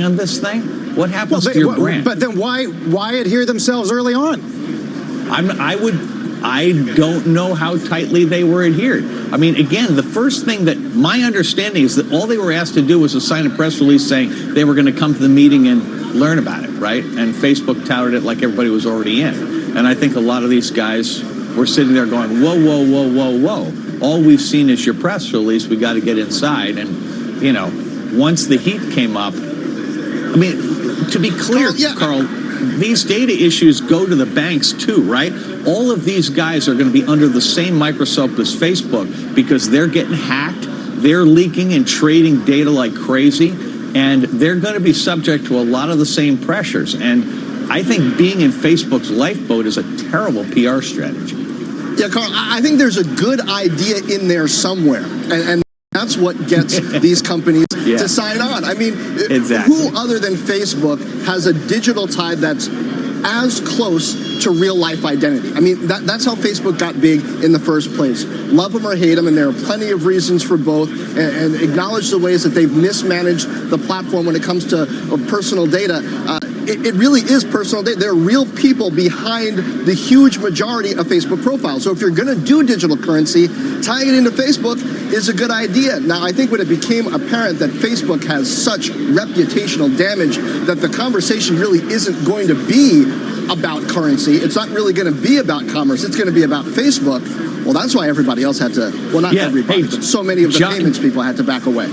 on this thing, what happens to your brand? But then why adhere themselves early on? I don't know how tightly they were adhered. I mean, again, the first thing that my understanding is that all they were asked to do was to sign a press release saying they were going to come to the meeting and learn about it, right? And Facebook touted it like everybody was already in. And I think a lot of these guys were sitting there going, whoa, whoa, whoa, whoa, whoa. All we've seen is your press release. We got to get inside. And, you know, once the heat came up, I mean, to be clear, Carl, these data issues go to the banks too, right? All of these guys are going to be under the same microscope as Facebook because they're getting hacked, they're leaking and trading data like crazy, and they're going to be subject to a lot of the same pressures. And I think being in Facebook's lifeboat is a terrible PR strategy. Yeah, Carl, I think there's a good idea in there somewhere, and that's what gets these companies to sign on. I mean, who other than Facebook has a digital tide that's as close to real-life identity? I mean, that's how Facebook got big in the first place. Love them or hate them, and there are plenty of reasons for both, and acknowledge the ways that they've mismanaged the platform when it comes to personal data. It really is personal data. There are real people behind the huge majority of Facebook profiles. So if you're going to do digital currency, tying it into Facebook is a good idea. Now, I think when it became apparent that Facebook has such reputational damage that the conversation really isn't going to be about currency, it's not really going to be about commerce, it's going to be about Facebook, well, that's why everybody else had to, well, not everybody, but so many of the payments people had to back away.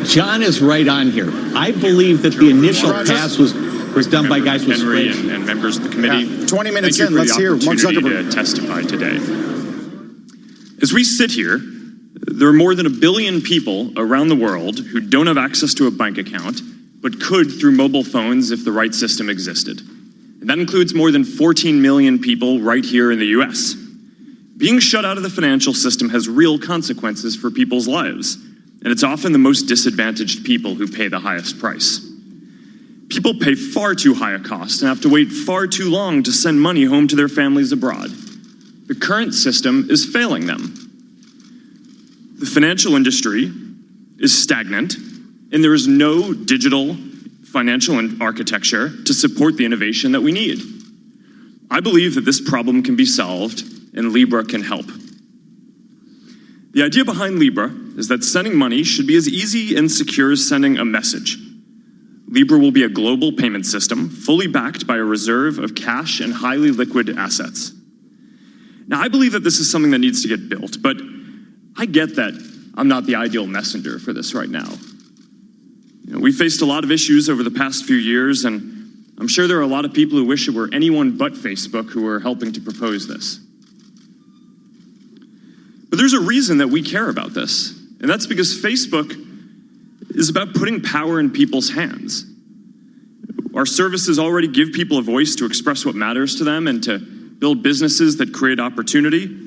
John is right on here. I believe that the initial pass was done by guys with Henry and members of the committee. Yeah. 20 minutes in, let's hear Mark Zuckerberg to testify today. As we sit here, there are more than 1 billion people around the world who don't have access to a bank account, but could through mobile phones if the right system existed. And that includes more than 14 million people right here in the US. Being shut out of the financial system has real consequences for people's lives, and it's often the most disadvantaged people who pay the highest price. People pay far too high a cost and have to wait far too long to send money home to their families abroad. The current system is failing them. The financial industry is stagnant, and there is no digital financial architecture to support the innovation that we need. I believe that this problem can be solved, and Libra can help. The idea behind Libra is that sending money should be as easy and secure as sending a message. Libra will be a global payment system, fully backed by a reserve of cash and highly liquid assets. Now, I believe that this is something that needs to get built, but I get that I'm not the ideal messenger for this right now. We faced a lot of issues over the past few years, and I'm sure there are a lot of people who wish it were anyone but Facebook who were helping to propose this. But there's a reason that we care about this, and that's because Facebook is about putting power in people's hands. Our services already give people a voice to express what matters to them and to build businesses that create opportunity.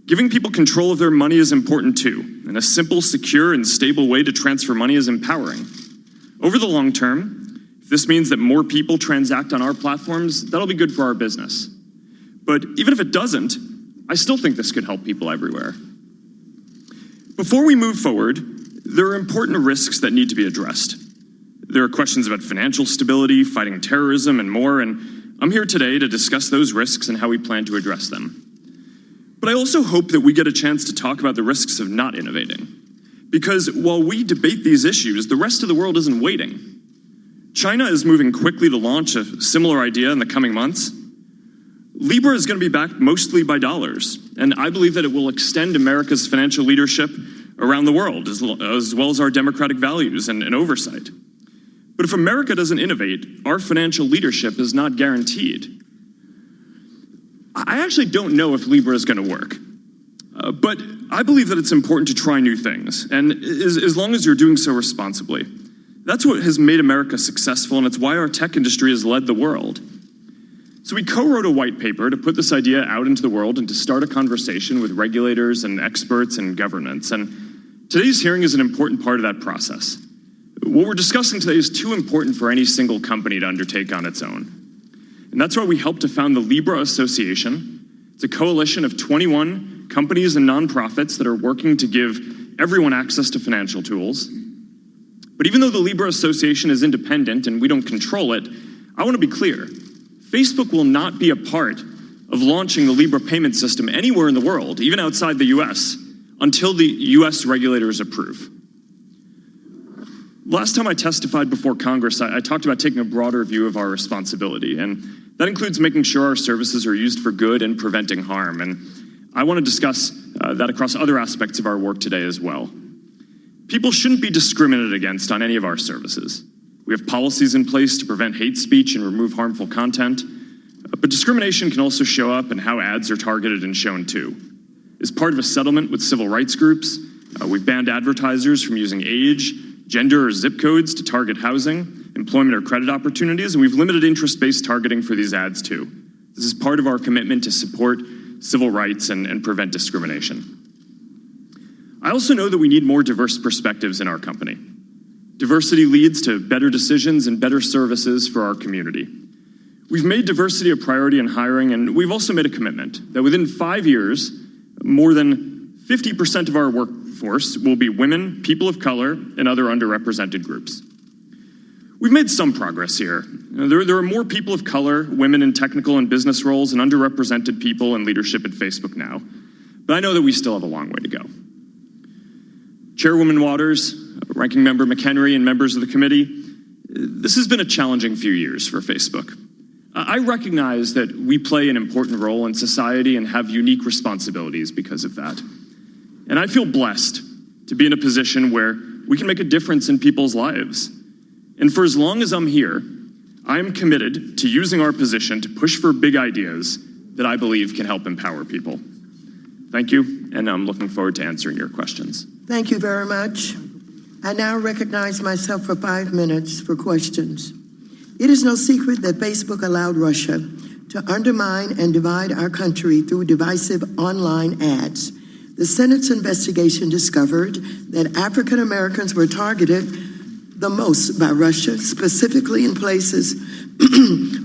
Giving people control of their money is important too, and a simple, secure, and stable way to transfer money is empowering. Over the long term, if this means that more people transact on our platforms, that'll be good for our business. But even if it doesn't, I still think this could help people everywhere. Before we move forward, there are important risks that need to be addressed. There are questions about financial stability, fighting terrorism, and more, and I'm here today to discuss those risks and how we plan to address them. But I also hope that we get a chance to talk about the risks of not innovating. Because while we debate these issues, the rest of the world isn't waiting. China is moving quickly to launch a similar idea in the coming months. Libra is going to be backed mostly by dollars, and I believe that it will extend America's financial leadership around the world, as well as our democratic values and oversight. But if America doesn't innovate, our financial leadership is not guaranteed. I actually don't know if Libra is going to work, but I believe that it's important to try new things, and as long as you're doing so responsibly. That's what has made America successful, and it's why our tech industry has led the world. So we co-wrote a white paper to put this idea out into the world and to start a conversation with regulators and experts and governments. And today's hearing is an important part of that process. What we're discussing today is too important for any single company to undertake on its own. And that's why we helped to found the Libra Association. It's a coalition of 21 companies and nonprofits that are working to give everyone access to financial tools. But But even though the Libra Association is independent and we don't control it, I want to be clear. Facebook will not be a part of launching the Libra payment system anywhere in the world, even outside the US, until the US regulators approve. Last time I testified before Congress, I talked about taking a broader view of our responsibility, and that includes making sure our services are used for good and preventing harm. And I want to discuss that across other aspects of our work today as well. People shouldn't be discriminated against on any of our services. We have policies in place to prevent hate speech and remove harmful content, but discrimination can also show up in how ads are targeted and shown too. As part of a settlement with civil rights groups, we've banned advertisers from using age, gender, or zip codes to target housing, employment, or credit opportunities, and we've limited interest-based targeting for these ads too. This is part of our commitment to support civil rights and prevent discrimination. I also know that we need more diverse perspectives in our company. Diversity leads to better decisions and better services for our community. We've made diversity a priority in hiring, and we've also made a commitment that within 5 years, more than 50% of our workforce will be women, people of color, and other underrepresented groups. We've made some progress here. There are more people of color, women in technical and business roles, and underrepresented people in leadership at Facebook now. But I know that we still have a long way to go. Chairwoman Waters, Ranking Member McHenry, and members of the committee, this has been a challenging few years for Facebook. I recognize that we play an important role in society and have unique responsibilities because of that. And I feel blessed to be in a position where we can make a difference in people's lives. And for as long as I'm here, I am committed to using our position to push for big ideas that I believe can help empower people. Thank you, and I'm looking forward to answering your questions. Thank you very much. I now recognize myself for 5 minutes for questions. It is no secret that Facebook allowed Russia to undermine and divide our country through divisive online ads. The Senate's investigation discovered that African Americans were targeted the most by Russia, specifically in places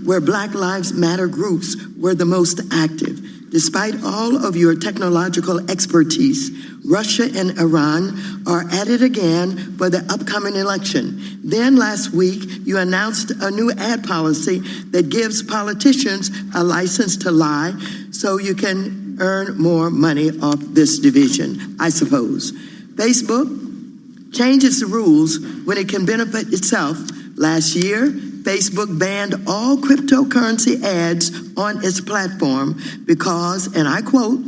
where Black Lives Matter groups were the most active. Despite all of your technological expertise, Russia and Iran are at it again for the upcoming election. Then last week, you announced a new ad policy that gives politicians a license to lie so you can earn more money off this division, I suppose. Facebook changes the rules when it can benefit itself. Last year, Facebook banned all cryptocurrency ads on its platform because, and I quote,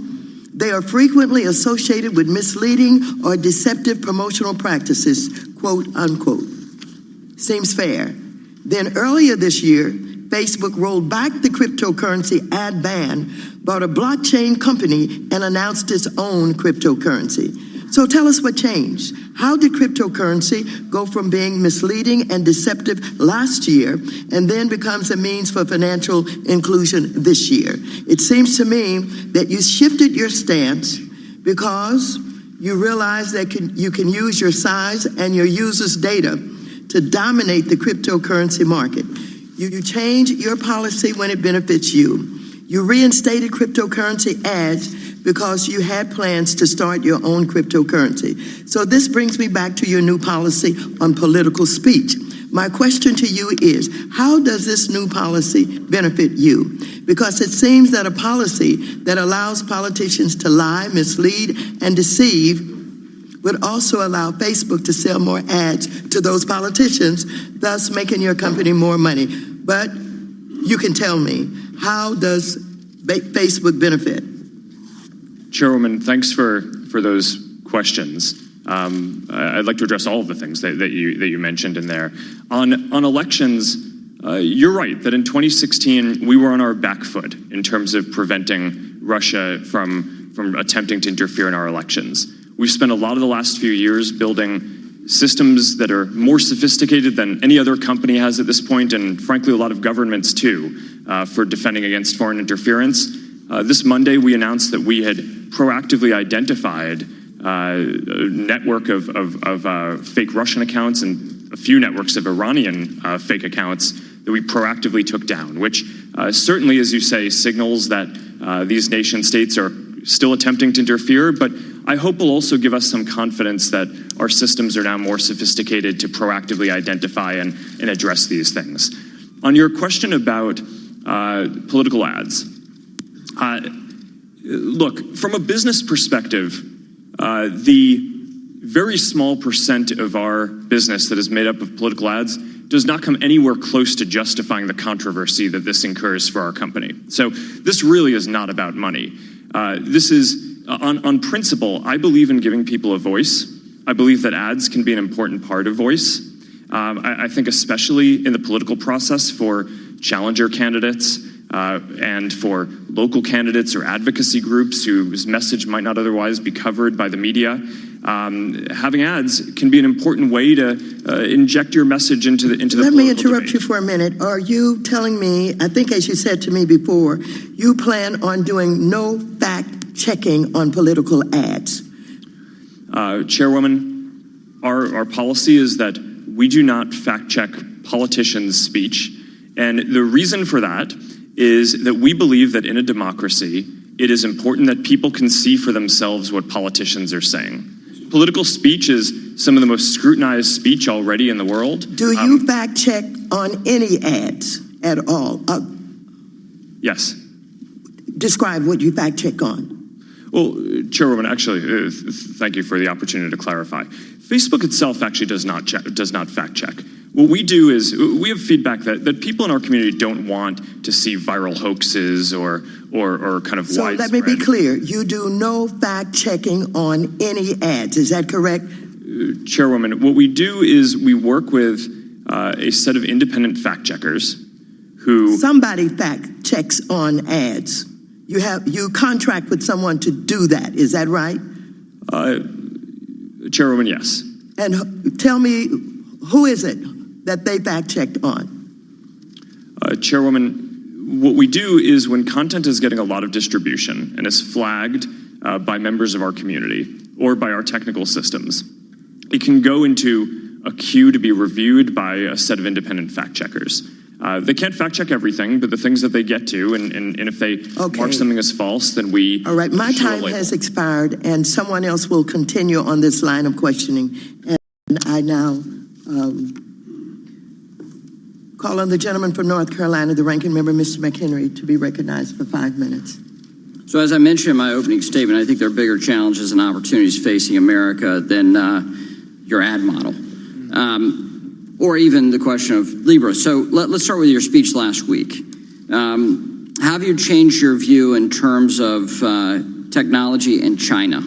they are frequently associated with misleading or deceptive promotional practices, quote unquote. Seems fair. Then earlier this year, Facebook rolled back the cryptocurrency ad ban, bought a blockchain company, and announced its own cryptocurrency. So tell us what changed. How did cryptocurrency go from being misleading and deceptive last year and then becomes a means for financial inclusion this year? It seems to me that you shifted your stance because you realize that you can use your size and your users' data to dominate the cryptocurrency market. You change your policy when it benefits you. You reinstated cryptocurrency ads because you had plans to start your own cryptocurrency. So this brings me back to your new policy on political speech. My question to you is, how does this new policy benefit you? Because it seems that a policy that allows politicians to lie, mislead, and deceive would also allow Facebook to sell more ads to those politicians, thus making your company more money. But you can tell me, how does Facebook benefit? Chairwoman, thanks for those questions. I'd like to address all of the things that you mentioned in there. On elections, you're right that in 2016 we were on our back foot in terms of preventing Russia from attempting to interfere in our elections. We've spent a lot of the last few years building systems that are more sophisticated than any other company has at this point, and frankly a lot of governments too, for defending against foreign interference. This Monday we announced that we had proactively identified a network of fake Russian accounts and a few networks of Iranian fake accounts that we proactively took down, which certainly, as you say, signals that these nation states are still attempting to interfere, but I hope will also give us some confidence that our systems are now more sophisticated to proactively identify and address these things. On your question about political ads, look, from a business perspective, the very small percent of our business that is made up of political ads does not come anywhere close to justifying the controversy that this incurs for our company. So this really is not about money. This is, on principle, I believe in giving people a voice. I believe that ads can be an important part of voice. I think especially in the political process for challenger candidates and for local candidates or advocacy groups whose message might not otherwise be covered by the media. Having ads can be an important way to inject your message into the Let me interrupt you for a minute. Are you telling me, I think as you said to me before, you plan on doing no fact checking on political ads? Chairwoman, our policy is that we do not fact check politicians' speech. And the reason for that is that we believe that in a democracy, it is important that people can see for themselves what politicians are saying. Political speech is some of the most scrutinized speech already in the world. Do you fact check on any ads at all? Yes. Describe what you fact check on. Well, Chairwoman, actually, thank you for the opportunity to clarify. Facebook itself actually does not fact check. What we do is we have feedback that people in our community don't want to see viral hoaxes or kind of so widespread. Let me be clear. You do no fact checking on any ads. Is that correct? Chairwoman, what we do is we work with a set of independent fact checkers who... Somebody fact checks on ads. You contract with someone to do that. Is that right? Chairwoman, yes. And tell me, who is it that they fact checked on? Chairwoman, what we do is when content is getting a lot of distribution and is flagged by members of our community or by our technical systems, it can go into a queue to be reviewed by a set of independent fact checkers. They can't fact check everything, but the things that they get to, and if they mark something as false, then we... All right, my time has expired, and someone else will continue on this line of questioning. And I now call on the gentleman from North Carolina, the ranking member, Mr. McHenry, to be recognized for 5 minutes. So as I mentioned in my opening statement, I think there are bigger challenges and opportunities facing America than your ad model. Or even the question of Libra. So let's start with your speech last week. Have you changed your view in terms of technology in China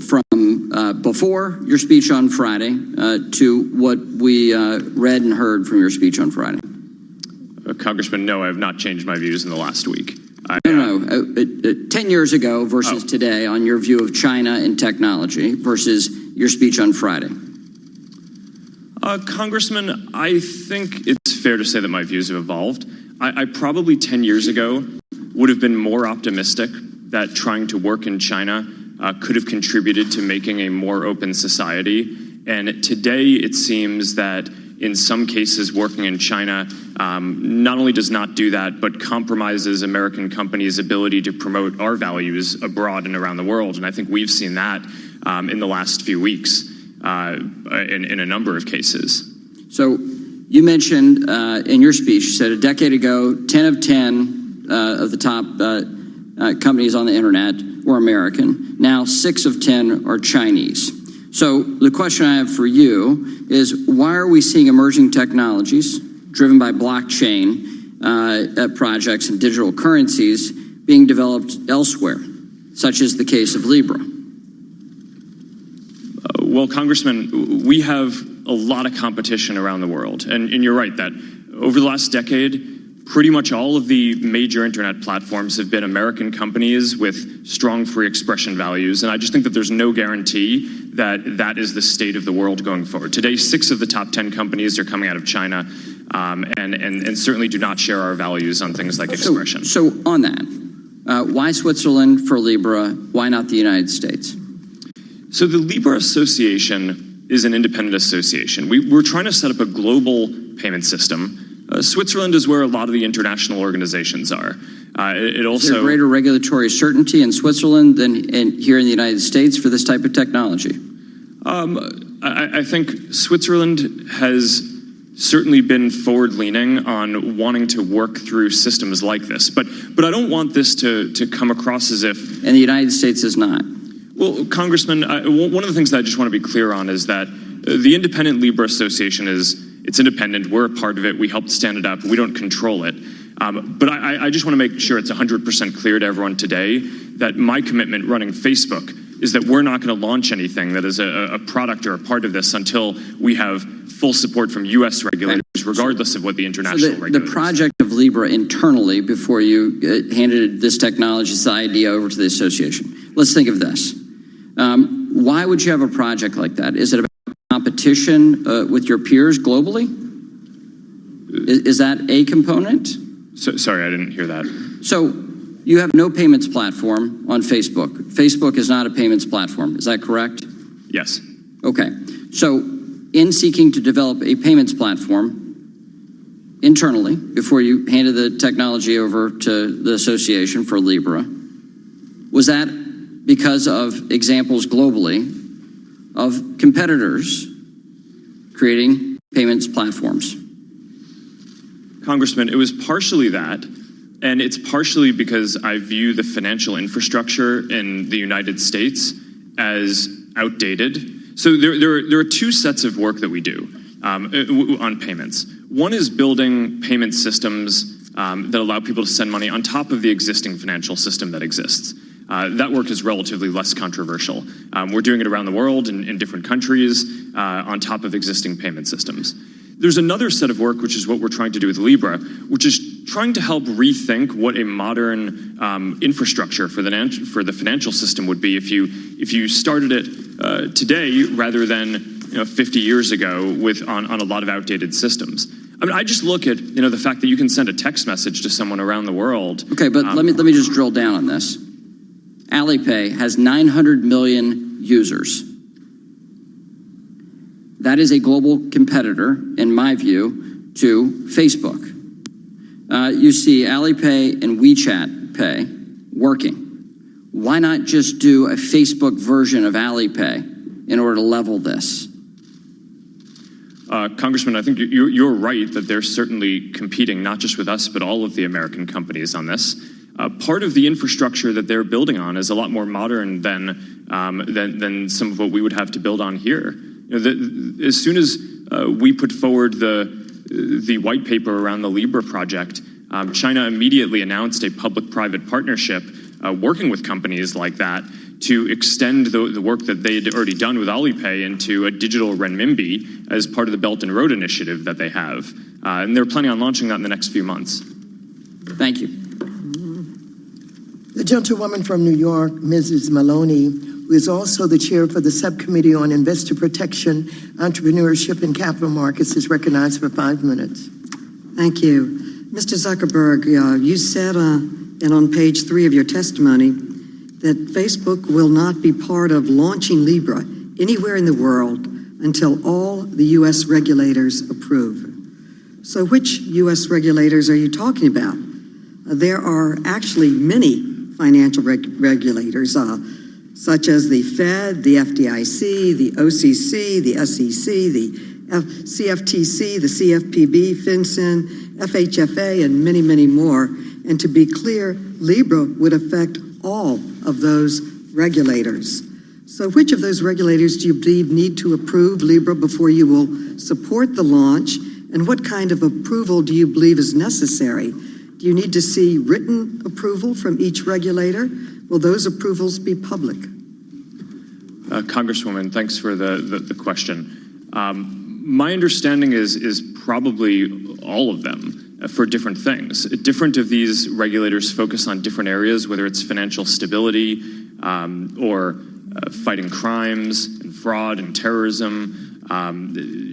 from before your speech on Friday to what we read and heard from your speech on Friday? Congressman, no, I have not changed my views in the last week. 10 years ago versus today on your view of China and technology versus your speech on Friday. Congressman, I think it's fair to say that my views have evolved. I probably 10 years ago would have been more optimistic that trying to work in China could have contributed to making a more open society. And today it seems that in some cases working in China not only does not do that, but compromises American companies' ability to promote our values abroad and around the world. And I think we've seen that in the last few weeks. In a number of cases. So you mentioned in your speech, you said a decade ago, 10 of 10 of the top companies on the internet were American. Now 6 of 10 are Chinese. So the question I have for you is, why are we seeing emerging technologies driven by blockchain projects and digital currencies being developed elsewhere, such as the case of Libra? Well, Congressman, we have a lot of competition around the world. And you're right that over the last decade, pretty much all of the major internet platforms have been American companies with strong free expression values. And I just think that there's no guarantee that that is the state of the world going forward. Today, 6 of the top 10 companies are coming out of China and certainly do not share our values on things like expression. So on that, why Switzerland for Libra? Why not the United States? So the Libra Association is an independent association. We're trying to set up a global payment system. Switzerland is where a lot of the international organizations are. It also is there greater regulatory certainty in Switzerland than here in the United States for this type of technology? I think Switzerland has certainly been forward-leaning on wanting to work through systems like this, but I don't want this to come across as if... And the United States is not. Well, Congressman, one of the things that I just want to be clear on is that the Independent Libra Association it's independent. We're a part of it. We helped stand it up. We don't control it. But I just want to make sure it's 100% clear to everyone today that my commitment running Facebook is that we're not going to launch anything that is a product or a part of this until we have full support from U.S. regulators, regardless of what the international regulators. The project of Libra internally, before you handed this technology, this idea over to the association. Let's think of this. Why would you have a project like that? Is it about competition with your peers globally? Is that a component? Sorry, I didn't hear that. So you have no payments platform on Facebook. Facebook is not a payments platform. Is that correct? Yes. Okay. So in seeking to develop a payments platform internally, before you handed the technology over to the association for Libra, was that because of examples globally of competitors creating payments platforms? Congressman, it was partially that, and it's partially because I view the financial infrastructure in the United States as outdated. So there are two sets of work that we do on payments. One is building payment systems that allow people to send money on top of the existing financial system that exists. That work is relatively less controversial. We're doing it around the world in different countries on top of existing payment systems. There's another set of work, which is what we're trying to do with Libra, which is trying to help rethink what a modern infrastructure for the financial system would be if you started it today rather than 50 years ago on a lot of outdated systems. I mean, I just look at the fact that you can send a text message to someone around the world. Okay, but let me just drill down on this. Alipay has 900 million users. That is a global competitor, in my view, to Facebook. You see Alipay and WeChat Pay working. Why not just do a Facebook version of Alipay in order to level this? Congressman, I think you're right that they're certainly competing not just with us, but all of the American companies on this. Part of the infrastructure that they're building on is a lot more modern than some of what we would have to build on here. As soon as we put forward the white paper around the Libra project, China immediately announced a public-private partnership working with companies like that to extend the work that they had already done with Alipay into a digital renminbi as part of the Belt and Road Initiative that they have. And they're planning on launching that in the next few months. Thank you. The gentlewoman from New York, Mrs. Maloney, who is also the chair for the Subcommittee on Investor Protection, Entrepreneurship, and Capital Markets, is recognized for 5 minutes. Thank you. Mr. Zuckerberg, you said, and on page 3 of your testimony, that Facebook will not be part of launching Libra anywhere in the world until all the U.S. regulators approve. So which U.S. regulators are you talking about? There are actually many financial regulators, such as the Fed, the FDIC, the OCC, the SEC, the CFTC, the CFPB, FinCEN, FHFA, and many, many more. And to be clear, Libra would affect all of those regulators. So which of those regulators do you believe need to approve Libra before you will support the launch? And what kind of approval do you believe is necessary? Do you need to see written approval from each regulator? Will those approvals be public? Congresswoman, thanks for the question. My understanding is probably all of them for different things. Different of these regulators focus on different areas, whether it's financial stability or fighting crimes and fraud and terrorism.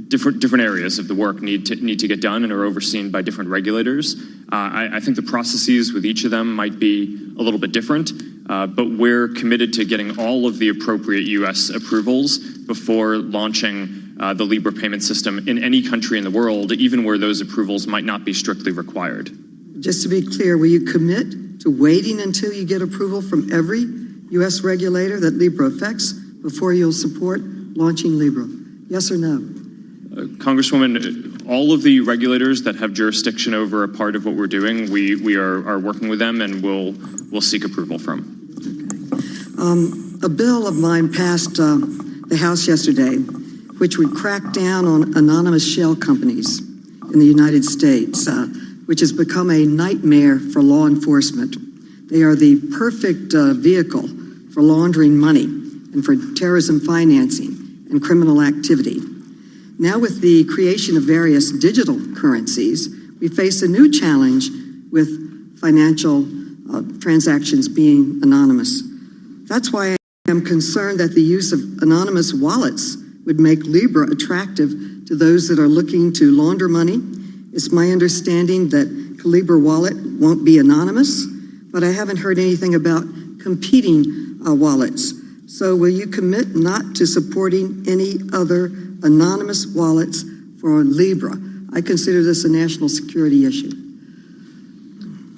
Different areas of the work need to get done and are overseen by different regulators. I think the processes with each of them might be a little bit different, but we're committed to getting all of the appropriate U.S. approvals before launching the Libra payment system in any country in the world, even where those approvals might not be strictly required. Just to be clear, will you commit to waiting until you get approval from every U.S. regulator that Libra affects before you'll support launching Libra? Yes or no? Congresswoman, all of the regulators that have jurisdiction over a part of what we're doing, we are working with them and we'll seek approval from. Okay. A bill of mine passed the House yesterday, which would crack down on anonymous shell companies in the United States, which has become a nightmare for law enforcement. They are the perfect vehicle for laundering money and for terrorism financing and criminal activity. Now, with the creation of various digital currencies, we face a new challenge with financial transactions being anonymous. That's why I am concerned that the use of anonymous wallets would make Libra attractive to those that are looking to launder money. It's my understanding that Libra wallet won't be anonymous, but I haven't heard anything about competing wallets. So will you commit not to supporting any other anonymous wallets for Libra? I consider this a national security issue.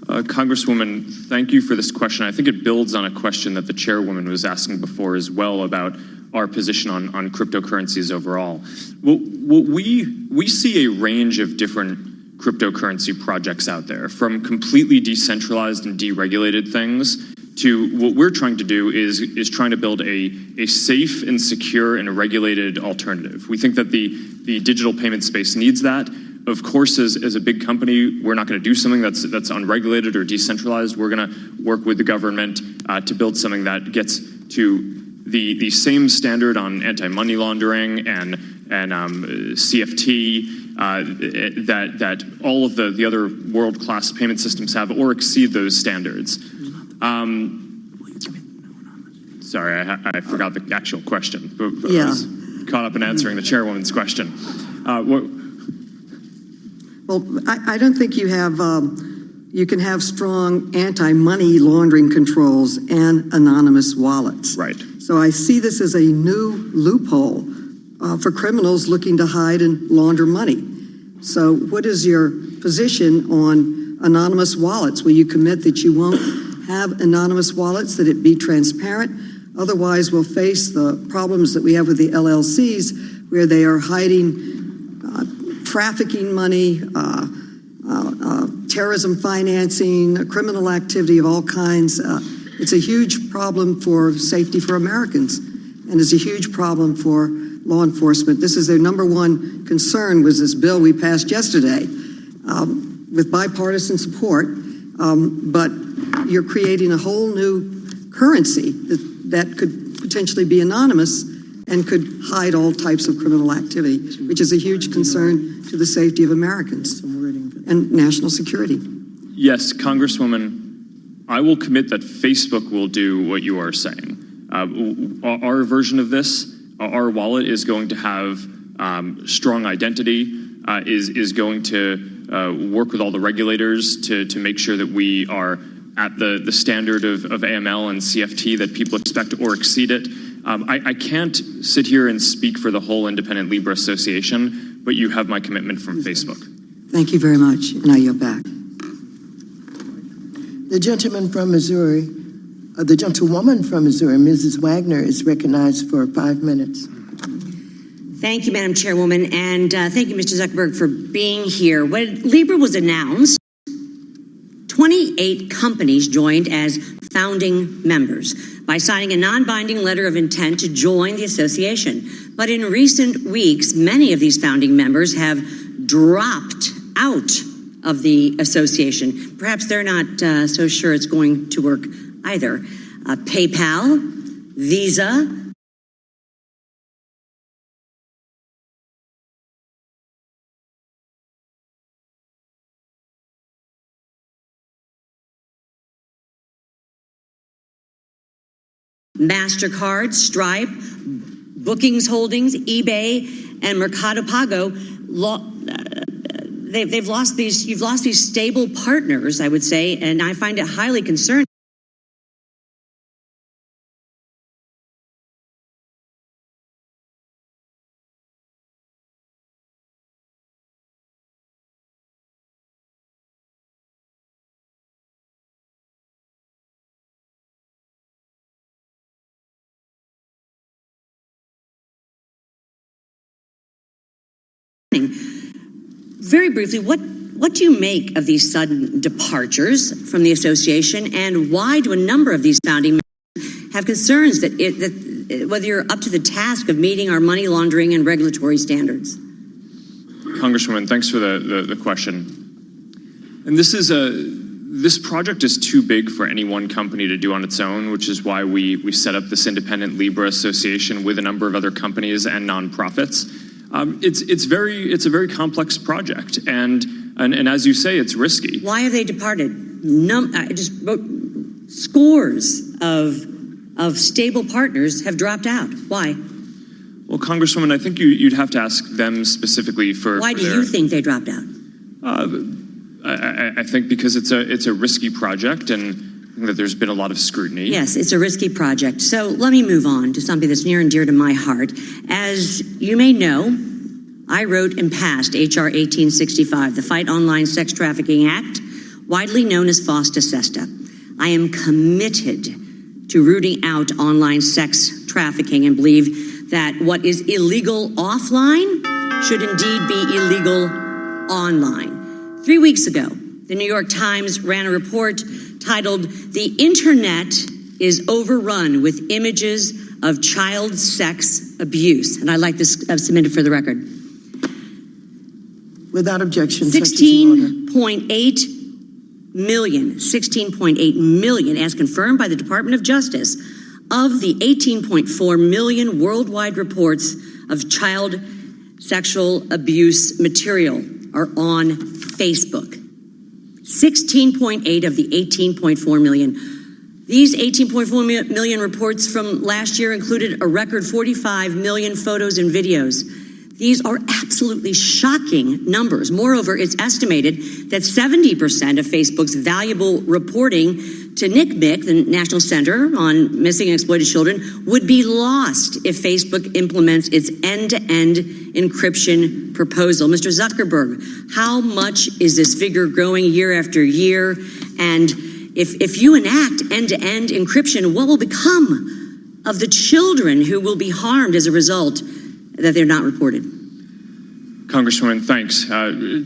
Congresswoman, thank you for this question. I think it builds on a question that the chairwoman was asking before as well about our position on cryptocurrencies overall. Well, we see a range of different cryptocurrency projects out there, from completely decentralized and deregulated things to what we're trying to do is trying to build a safe and secure and regulated alternative. We think that the digital payment space needs that. Of course, as a big company, we're not going to do something that's unregulated or decentralized. We're going to work with the government to build something that gets to the same standard on anti-money laundering and CFT that all of the other world-class payment systems have, or exceed those standards. Sorry, I forgot the actual question. Yeah. I was caught up in answering the chairwoman's question. Well, I don't think you have. You can have strong anti-money laundering controls and anonymous wallets. Right. So I see this as a new loophole for criminals looking to hide and launder money. So what is your position on anonymous wallets? Will you commit that you won't have anonymous wallets, that it be transparent? Otherwise, we'll face the problems that we have with the LLCs, where they are hiding trafficking money, terrorism financing, criminal activity of all kinds. It's a huge problem for safety for Americans, and it's a huge problem for law enforcement. This is their number one concern, was this bill we passed yesterday with bipartisan support, but you're creating a whole new currency that could potentially be anonymous and could hide all types of criminal activity, which is a huge concern to the safety of Americans and national security. Yes, Congresswoman, I will commit that Facebook will do what you are saying. Our version of this, our wallet is going to have strong identity, is going to work with all the regulators to make sure that we are at the standard of AML and CFT that people expect or exceed it. I can't sit here and speak for the whole Independent Libra Association, but you have my commitment from Facebook. Thank you very much, and I yield back. The gentleman from Missouri, the gentlewoman from Missouri, Mrs. Wagner, is recognized for 5 minutes. Thank you, Madam Chairwoman, and thank you, Mr. Zuckerberg, for being here. When Libra was announced, 28 companies joined as founding members by signing a non-binding letter of intent to join the association. But in recent weeks, many of these founding members have dropped out of the association. Perhaps they're not so sure it's going to work either. PayPal, Visa, MasterCard, Stripe, Bookings Holdings, eBay, and Mercado Pago. You've lost these stable partners, I would say, and I find it highly concerning. concerning. Very briefly, what do you make of these sudden departures from the association, and why do a number of these founding members have concerns that whether you're up to the task of meeting our money laundering and regulatory standards? Congresswoman, thanks for the question. And this project is too big for any one company to do on its own, which is why we set up this independent Libra association with a number of other companies and nonprofits. It's a very complex project, and as you say, it's risky. Why have they departed? I just wrote scores of stable partners have dropped out. Why? Well, Congresswoman, I think you'd have to ask them specifically for. Why do you think they dropped out? I think because it's a risky project, and that there's been a lot of scrutiny. Yes, it's a risky project. So let me move on to something that's near and dear to my heart. As you may know, I wrote and passed H.R. 1865, the Fight Online Sex Trafficking Act, widely known as FOSTA-SESTA. I am committed to rooting out online sex trafficking and believe that what is illegal offline should indeed be illegal online. 3 weeks ago, the New York Times ran a report titled, "The Internet is Overrun with Images of Child Sex Abuse." And I'd like this submitted for the record. Without objection. 16.8 million, as confirmed by the Department of Justice, of the 18.4 million worldwide reports of child sexual abuse material are on Facebook. 16.8 of the 18.4 million. These 18.4 million reports from last year included a record 45 million photos and videos. These are absolutely shocking numbers. Moreover, it's estimated that 70% of Facebook's valuable reporting to NCMEC, the National Center on Missing and Exploited Children, would be lost if Facebook implements its end-to-end encryption proposal. Mr. Zuckerberg, how much is this figure growing year after year? And if you enact end-to-end encryption, what will become of the children who will be harmed as a result that they're not reported? Congresswoman, thanks.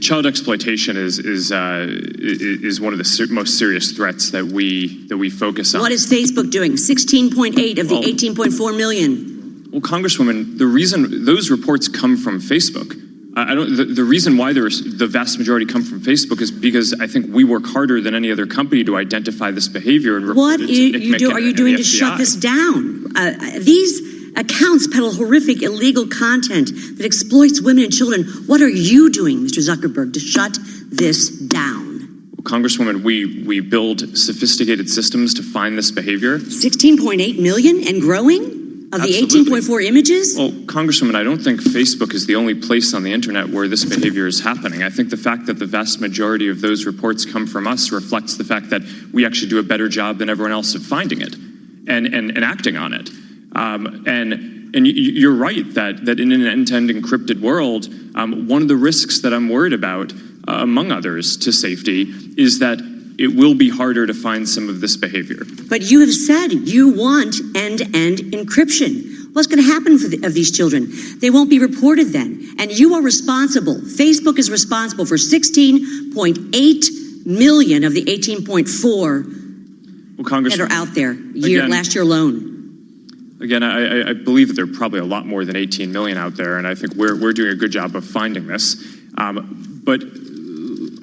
Child exploitation is one of the most serious threats that we focus on. What is Facebook doing? 16.8 of the 18.4 million. Well, Congresswoman, the reason those reports come from Facebook, the reason why the vast majority come from Facebook is because I think we work harder than any other company to identify this behavior and report it to NCMEC are you doing to shut this down? These accounts peddle horrific illegal content that exploits women and children. What are you doing, Mr. Zuckerberg, to shut this down? Well, Congresswoman, we build sophisticated systems to find this behavior. 16.8 million and growing? Of the 18.4 images? Well, Congresswoman, I don't think Facebook is the only place on the internet where this behavior is happening. I think the fact that the vast majority of those reports come from us reflects the fact that we actually do a better job than everyone else of finding it and acting on it. And you're right that in an end-to-end encrypted world, one of the risks that I'm worried about, among others, to safety, is that it will be harder to find some of this behavior. But you have said you want end-to-end encryption. What's going to happen of these children? They won't be reported then. And you are responsible. Facebook is responsible for 16.8 million of the 18.4 that are out there last year alone. Again, I believe that there are probably a lot more than 18 million out there, and I think we're doing a good job of finding this. But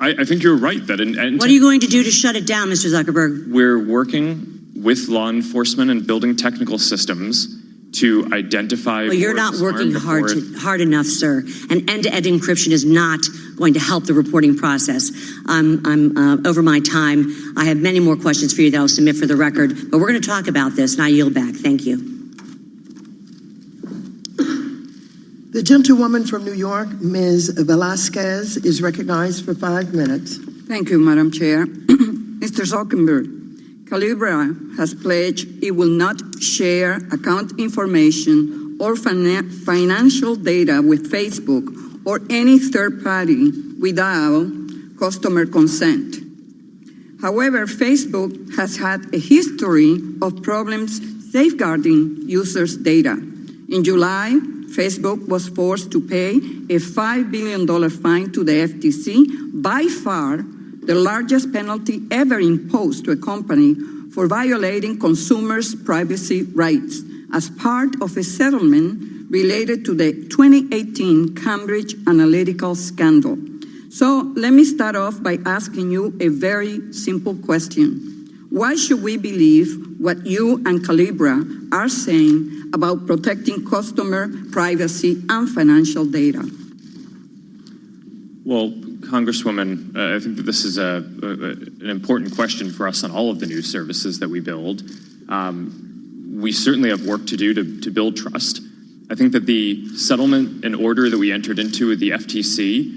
I think you're right that. What are you going to do to shut it down, Mr. Zuckerberg? We're working with law enforcement and building technical systems to identify. Well, you're not working hard enough, sir. And end-to-end encryption is not going to help the reporting process. I'm over my time. I have many more questions for you that I'll submit for the record, but we're going to talk about this, and I yield back. Thank you. The gentlewoman from New York, Ms. Velasquez, is recognized for 5 minutes. Thank you, Madam Chair. Mr. Zuckerberg, Calibra has pledged it will not share account information or financial data with Facebook or any third party without customer consent. However, Facebook has had a history of problems safeguarding users' data. In July, Facebook was forced to pay a $5 billion fine to the FTC, by far the largest penalty ever imposed to a company for violating consumers' privacy rights as part of a settlement related to the 2018 Cambridge Analytica scandal. So let me start off by asking you a very simple question. Why should we believe what you and Calibra are saying about protecting customer privacy and financial data? Well, Congresswoman, I think that this is an important question for us on all of the news services that we build. We certainly have work to do to build trust. I think that the settlement and order that we entered into with the FTC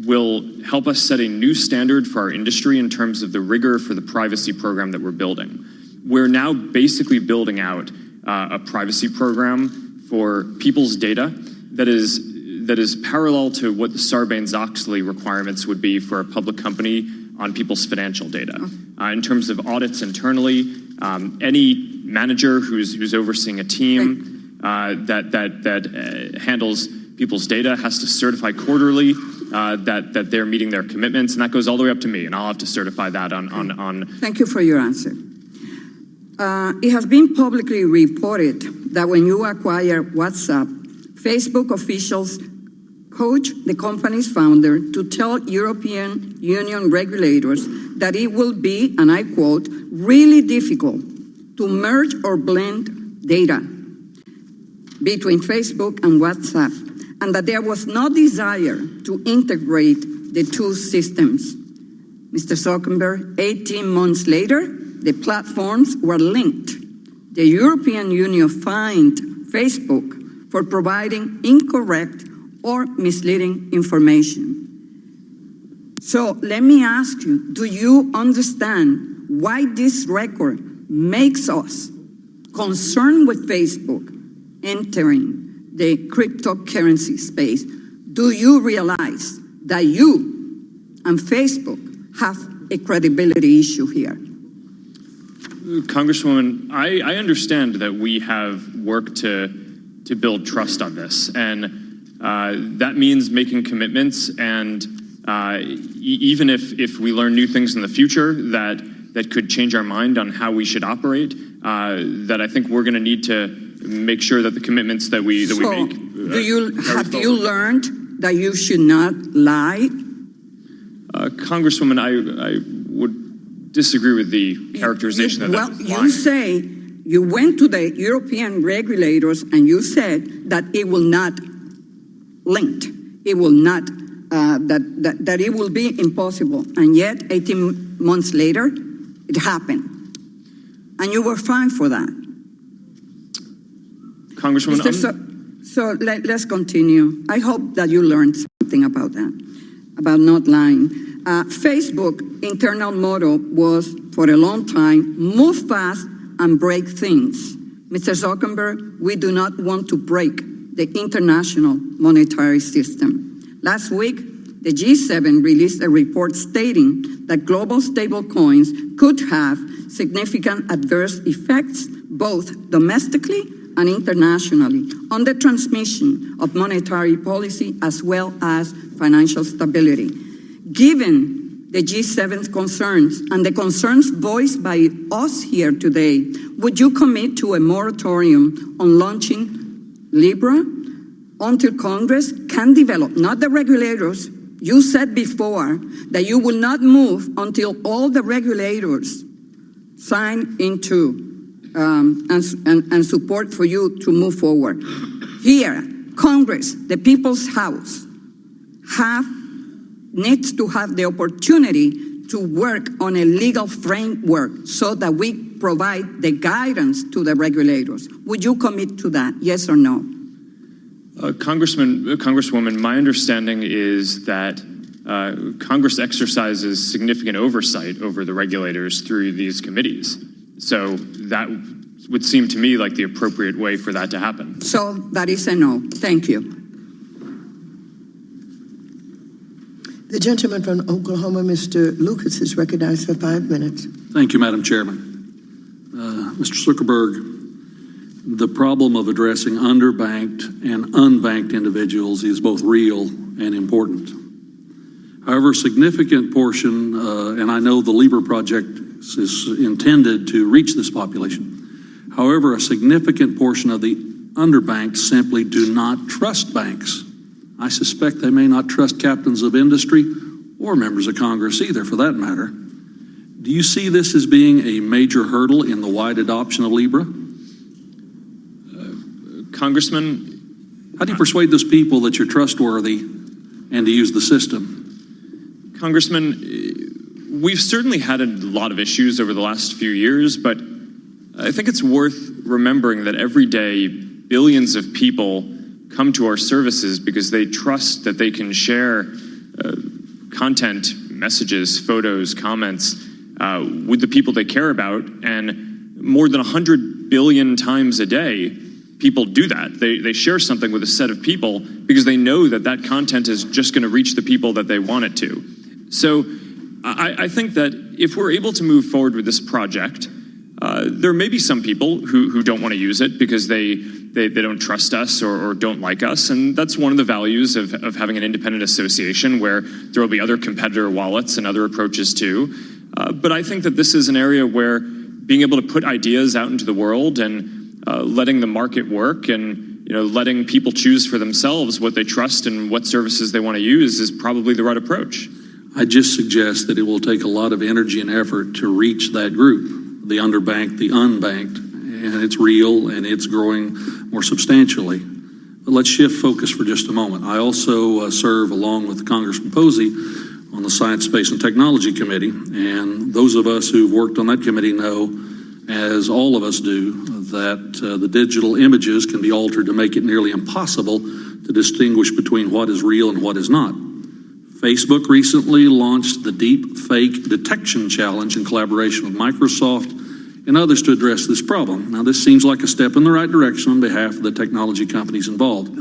will help us set a new standard for our industry in terms of the rigor for the privacy program that we're building. We're now basically building out a privacy program for people's data that is parallel to what the Sarbanes-Oxley requirements would be for a public company on people's financial data. In terms of audits internally, any manager who's overseeing a team that handles people's data has to certify quarterly that they're meeting their commitments, and that goes all the way up to me, and I'll have to certify that on. Thank you for your answer. It has been publicly reported that when you acquire WhatsApp, Facebook officials coach the company's founder to tell European Union regulators that it will be, and I quote, really difficult to merge or blend data between Facebook and WhatsApp, and that there was no desire to integrate the two systems. Mr. Zuckerberg, 18 months later, the platforms were linked. The European Union fined Facebook for providing incorrect or misleading information. So let me ask you, do you understand why this record makes us concerned with Facebook entering the cryptocurrency space? Do you realize that you and Facebook have a credibility issue here? Congresswoman, I understand that we have work to build trust on this, and that means making commitments, and even if we learn new things in the future that could change our mind on how we should operate, that I think we're going to need to make sure that the commitments that we make. Have you learned that you should not lie? Congresswoman, I would disagree with the characterization that that's lying. You say you went to the European regulators and you said that it will not linked. It will not, that it will be impossible. And yet, 18 months later, it happened. And you were fined for that. Congresswoman, so let's continue. I hope that you learned something about that, about not lying. Facebook internal motto was, for a long time, move fast and break things. Mr. Zuckerberg, we do not want to break the international monetary system. Last week, the G7 released a report stating that global stablecoins could have significant adverse effects, both domestically and internationally, on the transmission of monetary policy as well as financial stability. Given the G7's concerns and the concerns voiced by us here today, would you commit to a moratorium on launching Libra until Congress can develop, not the regulators? You said before that you will not move until all the regulators sign into and support for you to move forward. Here, Congress, the People's House, needs to have the opportunity to work on a legal framework so that we provide the guidance to the regulators. Would you commit to that, yes or no? Congresswoman, my understanding is that Congress exercises significant oversight over the regulators through these committees. So that would seem to me like the appropriate way for that to happen. So that is a no. Thank you. The gentleman from Oklahoma, Mr. Lucas, is recognized for 5 minutes. Thank you, Madam Chairman. Mr. Zuckerberg, the problem of addressing underbanked and unbanked individuals is both real and important. However, a significant portion, and I know the Libra project is intended to reach this population. However, a significant portion of the underbanked simply do not trust banks. I suspect they may not trust captains of industry or members of Congress either, for that matter. Do you see this as being a major hurdle in the wide adoption of Libra? Congressman, how do you persuade those people that you're trustworthy and to use the system? Congressman, we've certainly had a lot of issues over the last few years, but I think it's worth remembering that every day billions of people come to our services because they trust that they can share content, messages, photos, comments with the people they care about. And more than 100 billion times a day, people do that. They share something with a set of people because they know that that content is just going to reach the people that they want it to. So I think that if we're able to move forward with this project, there may be some people who don't want to use it because they don't trust us or don't like us, and that's one of the values of having an independent association where there will be other competitor wallets and other approaches too. But I think that this is an area where being able to put ideas out into the world and letting the market work and letting people choose for themselves what they trust and what services they want to use is probably the right approach. I just suggest that it will take a lot of energy and effort to reach that group, the underbanked, the unbanked, and it's real and it's growing more substantially. But let's shift focus for just a moment. I also serve along with Congressman Posey on the Science, Space, and Technology Committee, and those of us who've worked on that committee know, as all of us do, that the digital images can be altered to make it nearly impossible to distinguish between what is real and what is not. Facebook recently launched the Deep Fake Detection Challenge in collaboration with Microsoft and others to address this problem. Now, this seems like a step in the right direction on behalf of the technology companies involved.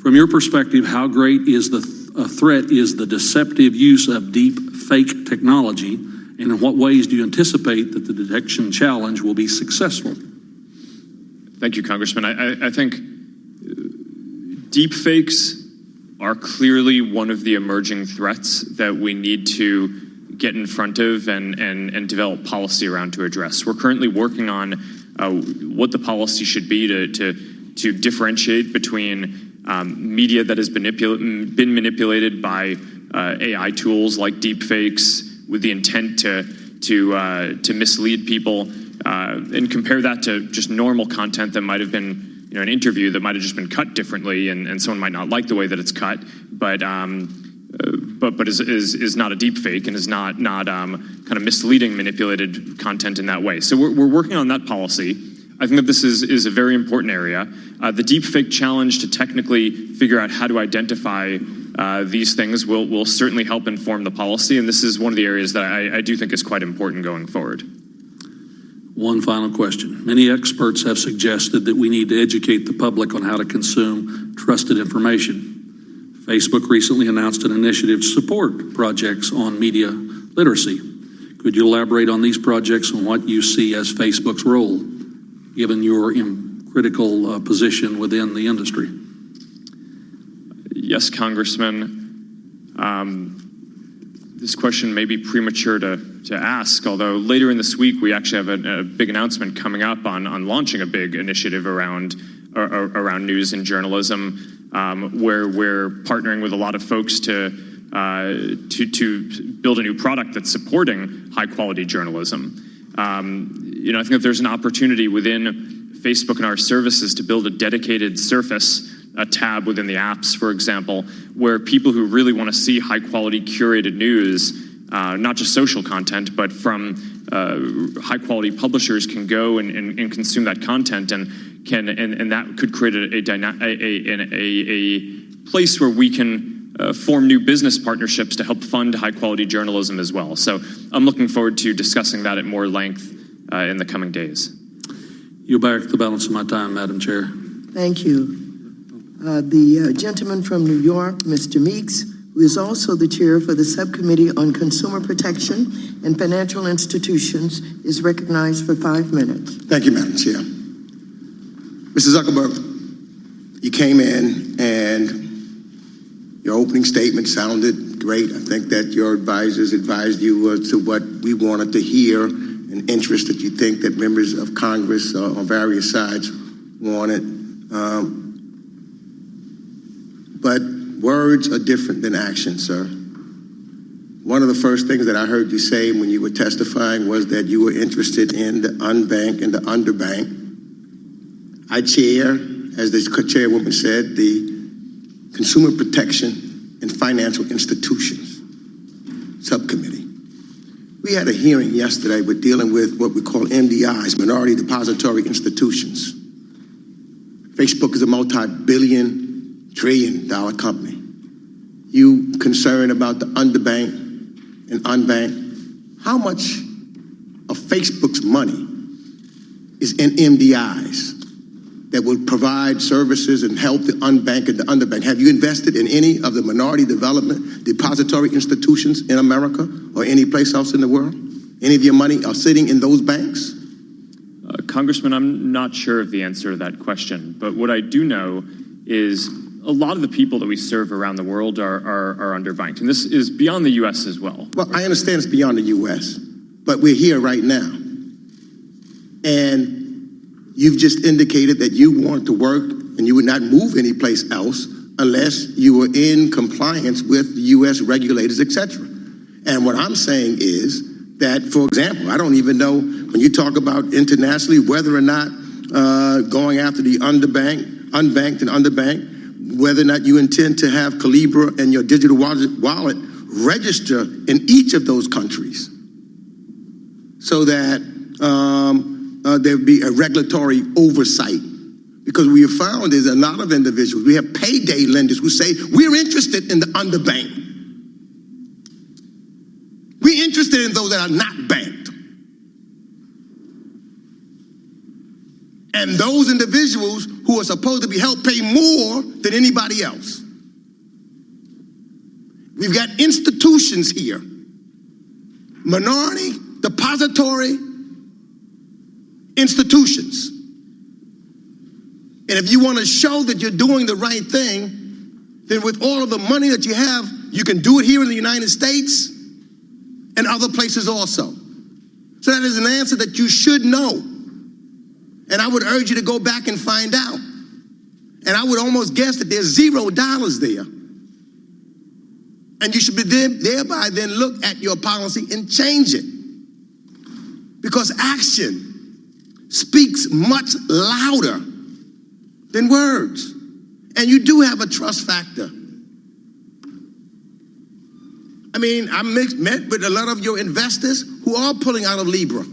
From your perspective, how great is the threat is the deceptive use of deep fake technology, and in what ways do you anticipate that the detection challenge will be successful? Thank you, Congressman. I think deep fakes are clearly one of the emerging threats that we need to get in front of and develop policy around to address. We're currently working on what the policy should be to differentiate between media that has been manipulated by AI tools like deepfakes with the intent to mislead people, and compare that to just normal content that might have been an interview that might have just been cut differently, and someone might not like the way that it's cut, but is not a deep fake and is not kind of misleading, manipulated content in that way. So we're working on that policy. I think that this is a very important area. The deep fake challenge to technically figure out how to identify these things will certainly help inform the policy, and this is one of the areas that I do think is quite important going forward. One final question. Many experts have suggested that we need to educate the public on how to consume trusted information. Facebook recently announced an initiative to support projects on media literacy. Could you elaborate on these projects and what you see as Facebook's role, given your critical position within the industry? Yes, Congressman. This question may be premature to ask, although later in this week we actually have a big announcement coming up on launching a big initiative around news and journalism, where we're partnering with a lot of folks to build a new product that's supporting high quality journalism. I think that there's an opportunity within Facebook and our services to build a dedicated surface, a tab within the apps, for example, where people who really want to see high quality curated news, not just social content, but from high quality publishers can go and consume that content, and that could create a place where we can form new business partnerships to help fund high quality journalism as well. So I'm looking forward to discussing that at more length in the coming days. You'll back the balance of my time, Madam Chair. Thank you. The gentleman from New York, Mr. Meeks, who is also the chair for the Subcommittee on Consumer Protection and Financial Institutions, is recognized for 5 minutes. Thank you, Madam Chair. Mr. Zuckerberg, you came in and your opening statement sounded great. I think that your advisors advised you to what we wanted to hear, an interest that you think that members of Congress on various sides wanted. But words are different than action, sir. One of the first things that I heard you say when you were testifying was that you were interested in the unbanked and the underbanked. I chair, as the chairwoman said, the Consumer Protection and Financial Institutions Subcommittee. We had a hearing yesterday. We're dealing with what we call MDIs, Minority Depository Institutions. Facebook is a multi-billion, trillion-dollar company. You concerned about the underbanked and unbanked? How much of Facebook's money is in MDIs that would provide services and help the unbanked and the underbanked? Have you invested in any of the minority development depository institutions in America or any place else in the world? Any of your money are sitting in those banks? Congressman, I'm not sure of the answer to that question, but what I do know is a lot of the people that we serve around the world are underbanked, and this is beyond the U.S. as well. Well, I understand it's beyond the U.S., but we're here right now. And you've just indicated that you want to work and you would not move anyplace else unless you were in compliance with the U.S. regulators, etc. And what I'm saying is that, for example, I don't even know when you talk about internationally whether or not going after the unbanked and underbanked, whether or not you intend to have Calibra and your digital wallet register in each of those countries so that there be a regulatory oversight. Because we have found is a lot of individuals, we have payday lenders who say, we're interested in the underbanked. We're interested in those that are not banked. And those individuals who are supposed to be helped pay more than anybody else. We've got institutions here. Minority depository institutions. And if you want to show that you're doing the right thing, then with all of the money that you have, you can do it here in the United States and other places also. So that is an answer that you should know. And I would urge you to go back and find out. And I would almost guess that there's $0 there. And you should be thereby then look at your policy and change it. Because action speaks much louder than words. And you do have a trust factor. I mean, I met with a lot of your investors who are pulling out of Libra.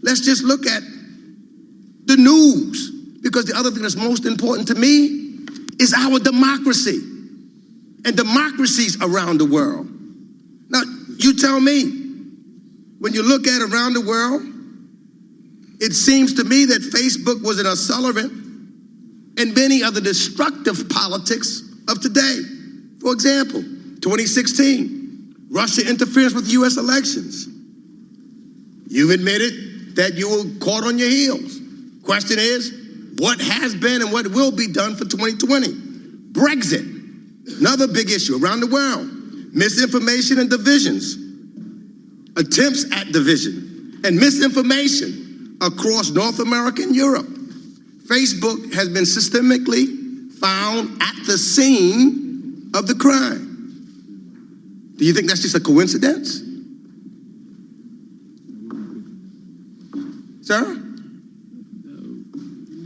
Let's just look at the news, because the other thing that's most important to me is our democracy and democracies around the world. Now, you tell me, when you look at around the world, it seems to me that Facebook was an accelerant in many of the destructive politics of today. For example, 2016, Russia interference with U.S. elections. You've admitted that you were caught on your heels. Question is, what has been and what will be done for 2020? Brexit, another big issue around the world. Misinformation and divisions, attempts at division and misinformation across North America and Europe. Facebook has been systemically found at the scene of the crime. Do you think that's just a coincidence? Sir?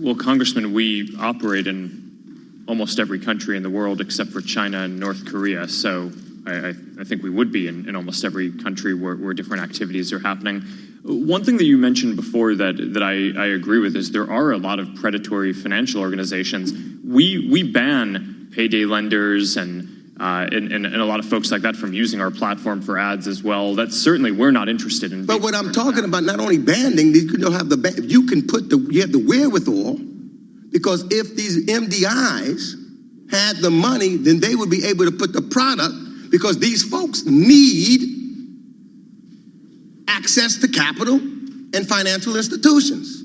Well, Congressman, we operate in almost every country in the world except for China and North Korea. So I think we would be in almost every country where different activities are happening. One thing that you mentioned before that I agree with is there are a lot of predatory financial organizations. We ban payday lenders and a lot of folks like that from using our platform for ads as well. That's certainly, we're not interested in. But what I'm talking about, not only banning, you can have you can put you have the wherewithal, because if these MDIs had the money, then they would be able to put the product, because these folks need access to capital and financial institutions.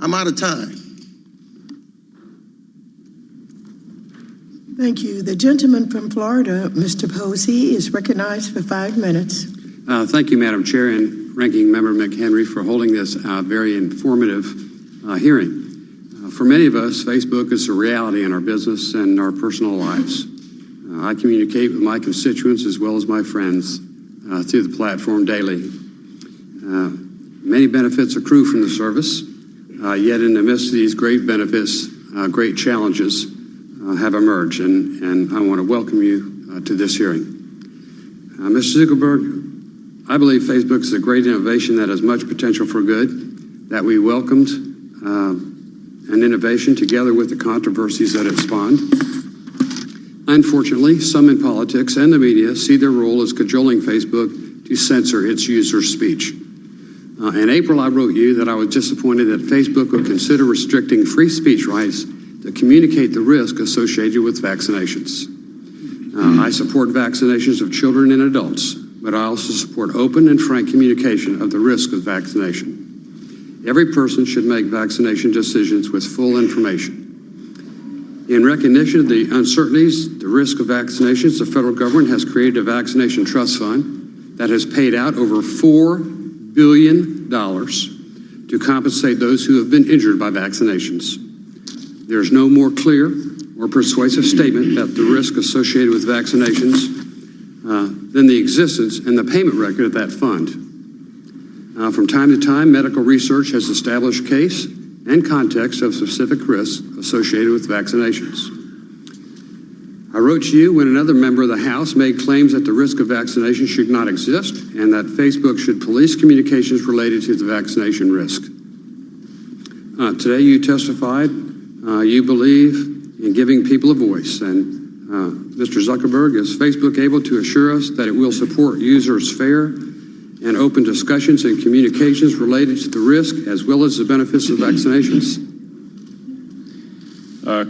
I'm out of time. Thank you. The gentleman from Florida, Mr. Posey, is recognized for 5 minutes. Thank you, Madam Chair and Ranking Member McHenry, for holding this very informative hearing. For many of us, Facebook is a reality in our business and our personal lives. I communicate with my constituents as well as my friends through the platform daily. Many benefits accrue from the service, yet in the midst of these great benefits, great challenges have emerged, and I want to welcome you to this hearing. Mr. Zuckerberg, I believe Facebook is a great innovation that has much potential for good, that we welcomed an innovation together with the controversies that it spawned. Unfortunately, some in politics and the media see their role as cajoling Facebook to censor its users' speech. In April, I wrote you that I was disappointed that Facebook would consider restricting free speech rights to communicate the risk associated with vaccinations. I support vaccinations of children and adults, but I also support open and frank communication of the risk of vaccination. Every person should make vaccination decisions with full information. In recognition of the uncertainties, the risk of vaccinations, the federal government has created a vaccination trust fund that has paid out over $4 billion to compensate those who have been injured by vaccinations. There is no more clear or persuasive statement that the risk associated with vaccinations than the existence and the payment record of that fund. From time to time, medical research has established case and context of specific risks associated with vaccinations. I wrote to you when another member of the House made claims that the risk of vaccination should not exist and that Facebook should police communications related to the vaccination risk. Today you testified you believe in giving people a voice, and Mr. Zuckerberg, is Facebook able to assure us that it will support users' fair and open discussions and communications related to the risk as well as the benefits of vaccinations?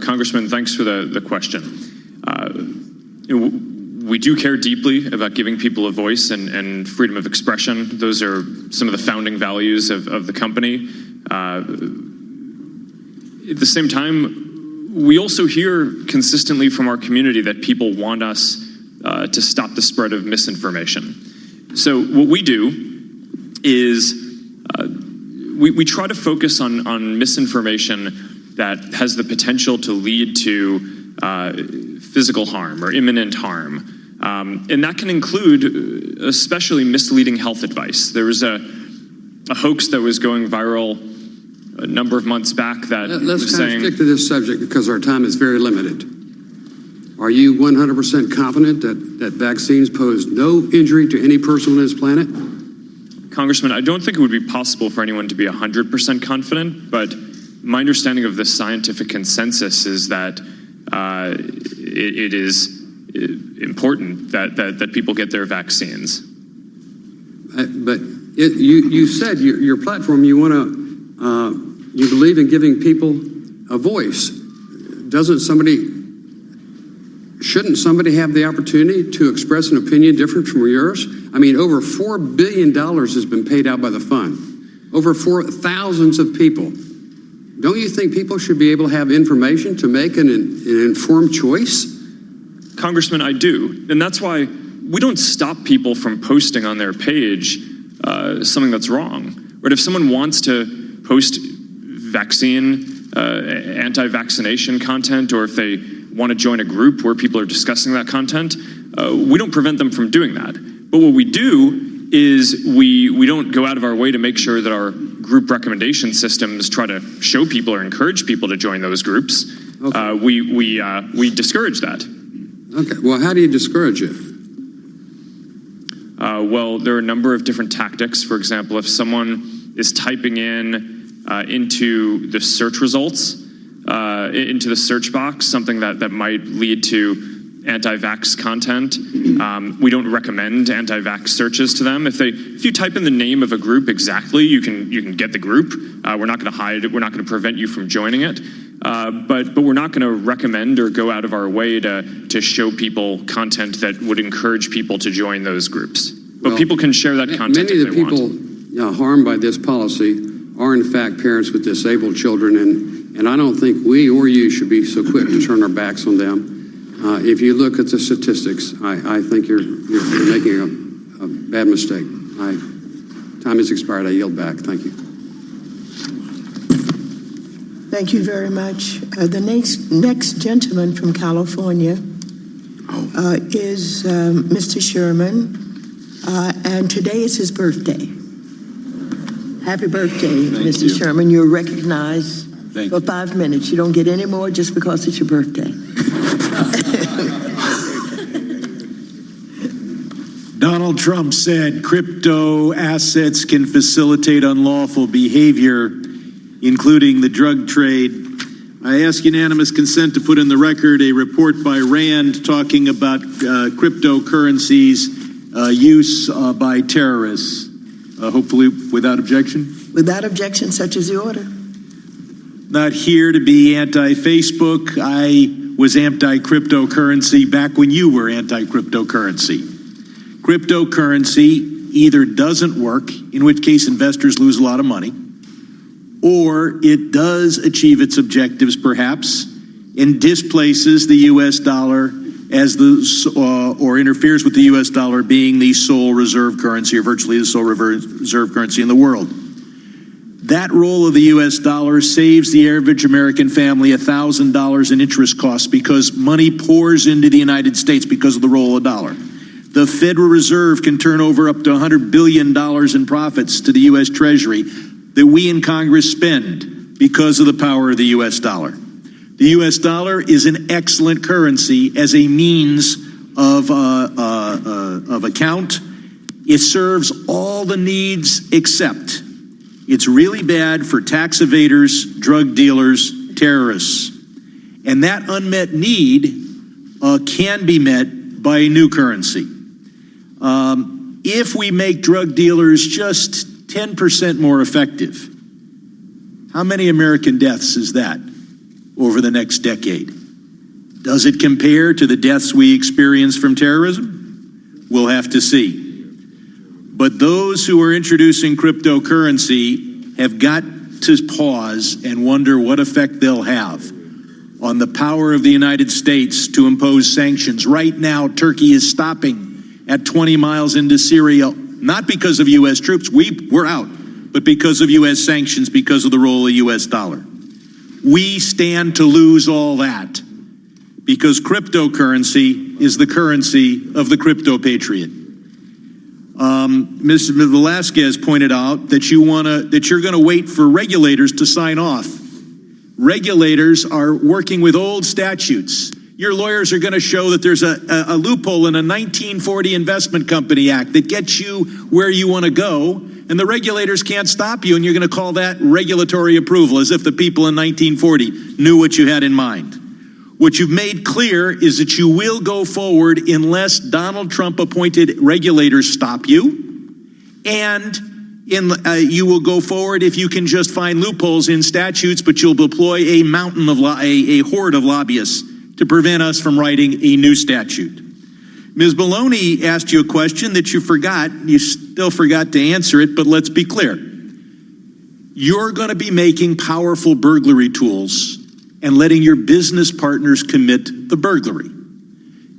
Congressman, thanks for the question. We do care deeply about giving people a voice and freedom of expression. Those are some of the founding values of the company. At the same time, we also hear consistently from our community that people want us to stop the spread of misinformation. So what we do is we try to focus on misinformation that has the potential to lead to physical harm or imminent harm. And that can include especially misleading health advice. There was a hoax that was going viral a number of months back that Let's stick to this subject because our time is very limited. Are you 100% confident that vaccines pose no injury to any person on this planet? Congressman, I don't think it would be possible for anyone to be 100% confident, but my understanding of the scientific consensus is that it is important that people get their vaccines. But you said your platform, you want to you believe in giving people a voice. Shouldn't somebody have the opportunity to express an opinion different from yours? I mean, over $4 billion has been paid out by the fund. Over thousands of people. Don't you think people should be able to have information to make an informed choice? Congressman, I do. And that's why we don't stop people from posting on their page something that's wrong. Right? If someone wants to post vaccine, anti-vaccination content, or if they want to join a group where people are discussing that content, we don't prevent them from doing that. But what we do is we don't go out of our way to make sure that our group recommendation systems try to show people or encourage people to join those groups. Okay. We discourage that. Okay. Well, how do you discourage it? Well, there are a number of different tactics. For example, if someone is typing in into the search results, into the search box, something that might lead to anti-vax content, we don't recommend anti-vax searches to them. If you type in the name of a group exactly, you can get the group. We're not going to hide it. We're not going to prevent you from joining it. But we're not going to recommend or go out of our way to show people content that would encourage people to join those groups. But people can share that content if they want. Many of the people harmed by this policy are in fact parents with disabled children, and I don't think we or you should be so quick to turn our backs on them. If you look at the statistics, I think you're making a bad mistake. Time has expired. I yield back. Thank you. Thank you very much. The next gentleman from California is Mr. Sherman, and today is his birthday. Happy birthday, Mr. Sherman. You're recognized for 5 minutes. You don't get any more just because it's your birthday. Donald Trump said crypto assets can facilitate unlawful behavior, including the drug trade. I ask unanimous consent to put in the record a report by RAND talking about cryptocurrencies use by terrorists. Hopefully without objection. Without objection, such is the order. Not here to be anti-Facebook. I was anti-cryptocurrency back when you were anti-cryptocurrency. Cryptocurrency either doesn't work, in which case investors lose a lot of money, or it does achieve its objectives, perhaps, and displaces the U.S. dollar as or interferes with the U.S. dollar being the sole reserve currency, or virtually the sole reserve currency in the world. That role of the U.S. dollar saves the average American family $1,000 in interest costs because money pours into the United States because of the role of the dollar. The Federal Reserve can turn over up to $100 billion in profits to the U.S. Treasury that we in Congress spend because of the power of the U.S. dollar. The U.S. dollar is an excellent currency as a means of account. It serves all the needs except it's really bad for tax evaders, drug dealers, terrorists. And that unmet need can be met by a new currency. If we make drug dealers just 10% more effective, how many American deaths is that over the next decade? Does it compare to the deaths we experience from terrorism? We'll have to see. But those who are introducing cryptocurrency have got to pause and wonder what effect they'll have on the power of the United States to impose sanctions. Right now, Turkey is stopping at 20 miles into Syria, not because of U.S. troops, we're out, but because of U.S. sanctions, because of the role of the U.S. dollar. We stand to lose all that because cryptocurrency is the currency of the crypto patriot. Ms. Velasquez pointed out that you're going to wait for regulators to sign off. Regulators are working with old statutes. Your lawyers are going to show that there's a loophole in a 1940 Investment Company Act that gets you where you want to go, and the regulators can't stop you, and you're going to call that regulatory approval, as if the people in 1940 knew what you had in mind. What you've made clear is that you will go forward unless Donald Trump appointed regulators stop you, and you will go forward if you can just find loopholes in statutes, but you'll deploy a mountain of a horde of lobbyists to prevent us from writing a new statute. Ms. Maloney asked you a question that you forgot. You still forgot to answer it, but let's be clear. You're going to be making powerful burglary tools and letting your business partners commit the burglary.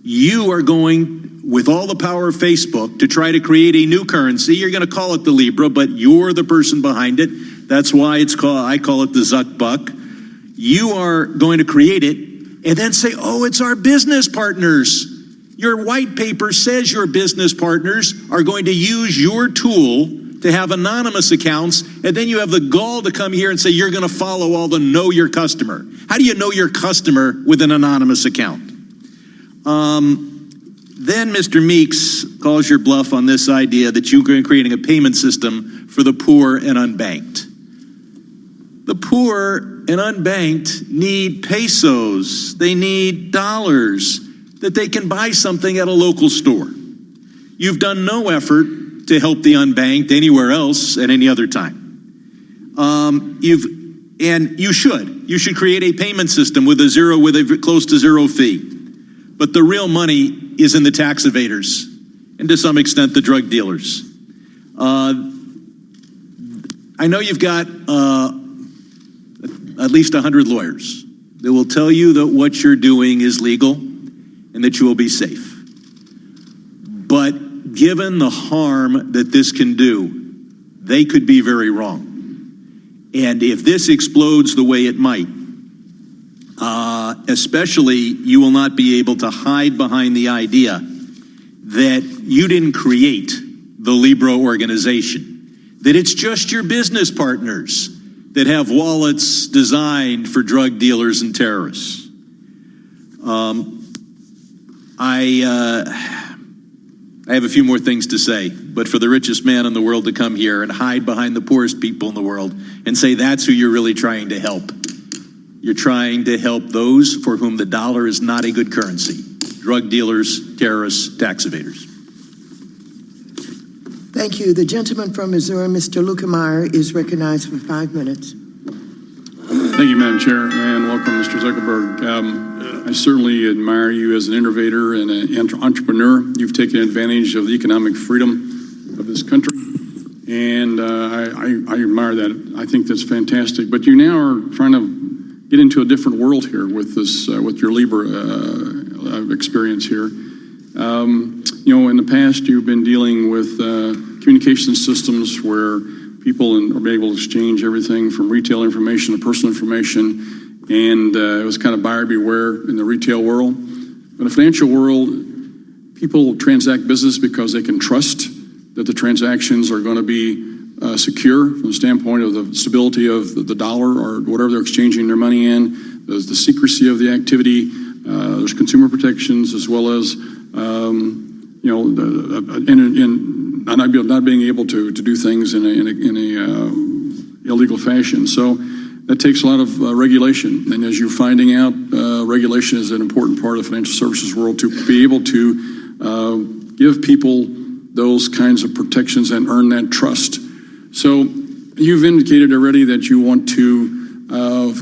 You are going, with all the power of Facebook, to try to create a new currency. You're going to call it the Libra, but you're the person behind it. That's why I call it the Zuck Buck. You are going to create it and then say, oh, it's our business partners. Your white paper says your business partners are going to use your tool to have anonymous accounts, and then you have the gall to come here and say you're going to follow all the know your customer. How do you know your customer with an anonymous account? Then Mr. Meeks calls your bluff on this idea that you're creating a payment system for the poor and unbanked. The poor and unbanked need pesos. They need dollars that they can buy something at a local store. You've done no effort to help the unbanked anywhere else at any other time. You should create a payment system with a close to zero fee. But the real money is in the tax evaders and to some extent the drug dealers. I know you've got at least 100 lawyers that will tell you that what you're doing is legal and that you will be safe. But given the harm that this can do, they could be very wrong. And if this explodes the way it might, especially, you will not be able to hide behind the idea that you didn't create the Libra organization, that it's just your business partners that have wallets designed for drug dealers and terrorists. I have a few more things to say, but for the richest man in the world to come here and hide behind the poorest people in the world and say that's who you're really trying to help. You're trying to help those for whom the dollar is not a good currency. Drug dealers, terrorists, tax evaders. Thank you. The gentleman from Missouri, Mr. Lukemeyer, is recognized for 5 minutes. Thank you, Madam Chair, and welcome, Mr. Zuckerberg. I certainly admire you as an innovator and an entrepreneur. You've taken advantage of the economic freedom of this country, and I admire that. I think that's fantastic. But you now are trying to get into a different world here with this, with your Libra experience here. You know, in the past, you've been dealing with communication systems where people are able to exchange everything from retail information to personal information, and it was kind of buyer beware in the retail world. In the financial world, people transact business because they can trust that the transactions are going to be secure from the standpoint of the stability of the dollar or whatever they're exchanging their money in. There's the secrecy of the activity. There's consumer protections as well as you know, not being able to do things in a illegal fashion. So that takes a lot of regulation. And as you're finding out, regulation is an important part of the financial services world to be able to give people those kinds of protections and earn that trust. So you've indicated already that you want to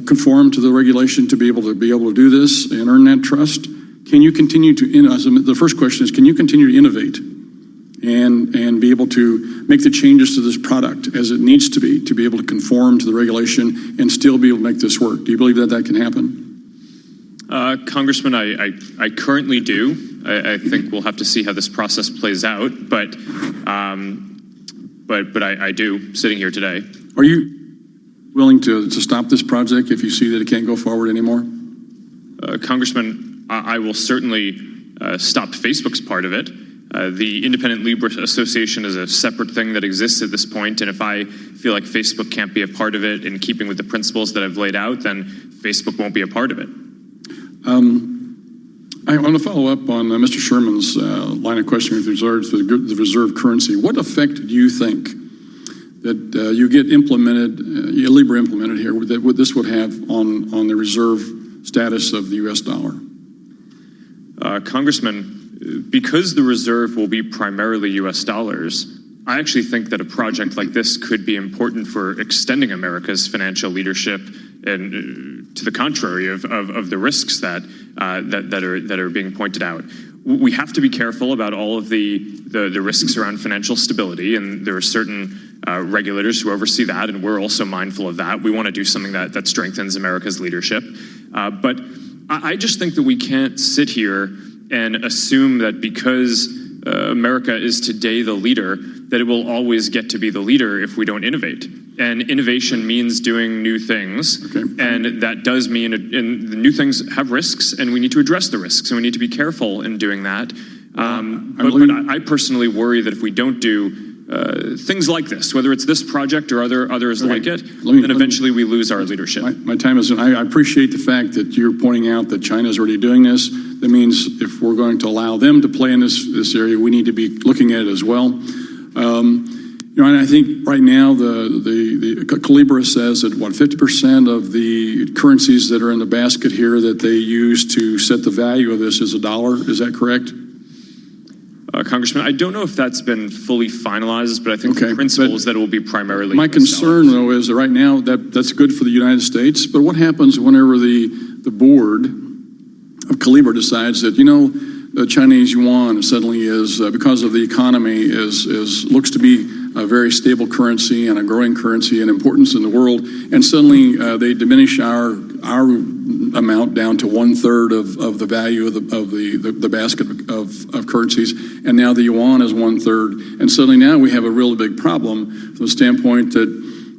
conform to the regulation to be able to do this and earn that trust. Can you continue to, the first question is, can you continue to innovate and be able to make the changes to this product as it needs to be able to conform to the regulation and still be able to make this work? Do you believe that can happen? Congressman, I currently do. I think we'll have to see how this process plays out, but I do, sitting here today. Are you willing to stop this project if you see that it can't go forward anymore? Congressman, I will certainly stop Facebook's part of it. The Independent Libra Association is a separate thing that exists at this point, and if I feel like Facebook can't be a part of it in keeping with the principles that I've laid out, then Facebook won't be a part of it. I want to follow up on Mr. Sherman's line of questioning with regards to the reserve currency. What effect do you think that you get implemented, Libra implemented here, that this would have on the reserve status of the U.S. dollar? Congressman, because the reserve will be primarily U.S. dollars, I actually think that a project like this could be important for extending America's financial leadership, and to the contrary of the risks that are being pointed out. We have to be careful about all of the risks around financial stability, and there are certain regulators who oversee that, and we're also mindful of that. We want to do something that strengthens America's leadership. But I just think that we can't sit here and assume that because America is today the leader, that it will always get to be the leader if we don't innovate. And innovation means doing new things, and that does mean, and the new things have risks, and we need to address the risks, and we need to be careful in doing that. But I personally worry that if we don't do things like this, whether it's this project or others like it, then eventually we lose our leadership. My time is, I appreciate the fact that you're pointing out that China is already doing this. That means if we're going to allow them to play in this area, we need to be looking at it as well. You know, and I think right now the Calibra says that 50% of the currencies that are in the basket here that they use to set the value of this is a dollar. Is that correct? Congressman, I don't know if that's been fully finalized, but I think the principle is that it will be primarily. My concern, though, is that right now that's good for the United States. But what happens whenever the board of Calibra decides that, you know, the Chinese yuan suddenly is because of the economy looks to be a very stable currency and a growing currency and importance in the world, and suddenly they diminish our amount down to 1/3 of the value of the basket of currencies, and now the yuan is 1/3, and suddenly now we have a really big problem from the standpoint that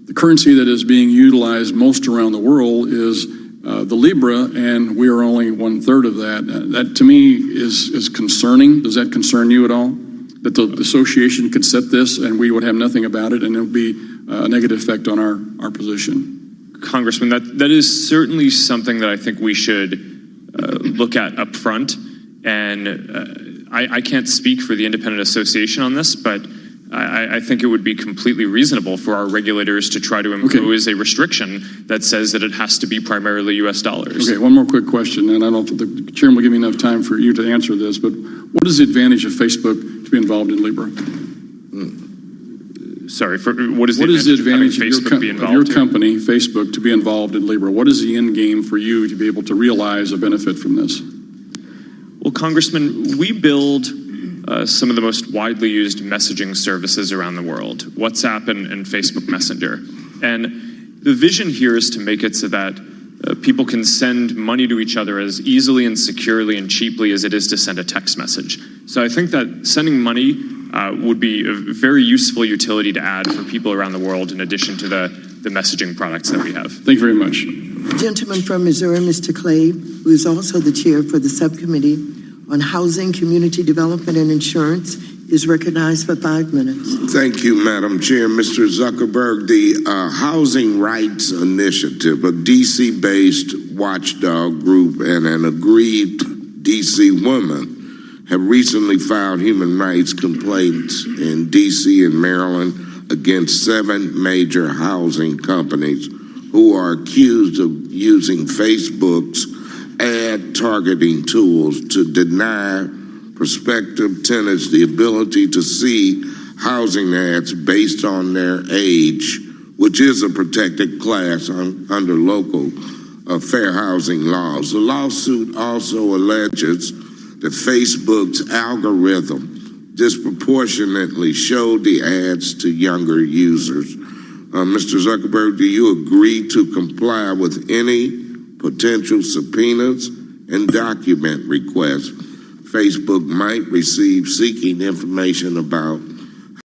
the currency that is being utilized most around the world is the Libra, and we are only 1/3 of that. That to me is concerning. Does that concern you at all? That the association could set this and we would have nothing about it, and it would be a negative effect on our position? Congressman, that is certainly something that I think we should look at up front. And I can't speak for the independent association on this, but I think it would be completely reasonable for our regulators to try to impose a restriction that says that it has to be primarily U.S. dollars. Okay, one more quick question, and I don't think the chairman will give me enough time for you to answer this, but what is the advantage of Facebook to be involved in Libra? Sorry, what is the advantage of Facebook be involved of your company, Facebook, to be involved in Libra? What is the end game for you to be able to realize a benefit from this? Well, Congressman, we build some of the most widely used messaging services around the world, WhatsApp and Facebook Messenger. And the vision here is to make it so that people can send money to each other as easily and securely and cheaply as it is to send a text message. So I think that sending money would be a very useful utility to add for people around the world in addition to the messaging products that we have. Thank you very much. Gentleman from Missouri, Mr. Clay, who is also the chair for the subcommittee on Housing, Community Development, and Insurance, is recognized for 5 minutes. Thank you, Madam Chair. Mr. Zuckerberg, the Housing Rights Initiative, a D.C.-based watchdog group and an aggrieved D.C. woman, have recently filed human rights complaints in D.C. and Maryland against 7 major housing companies who are accused of using Facebook's ad targeting tools to deny prospective tenants the ability to see housing ads based on their age, which is a protected class under local fair housing laws. The lawsuit also alleges that Facebook's algorithm disproportionately showed the ads to younger users. Mr. Zuckerberg, do you agree to comply with any potential subpoenas and document requests Facebook might receive seeking information about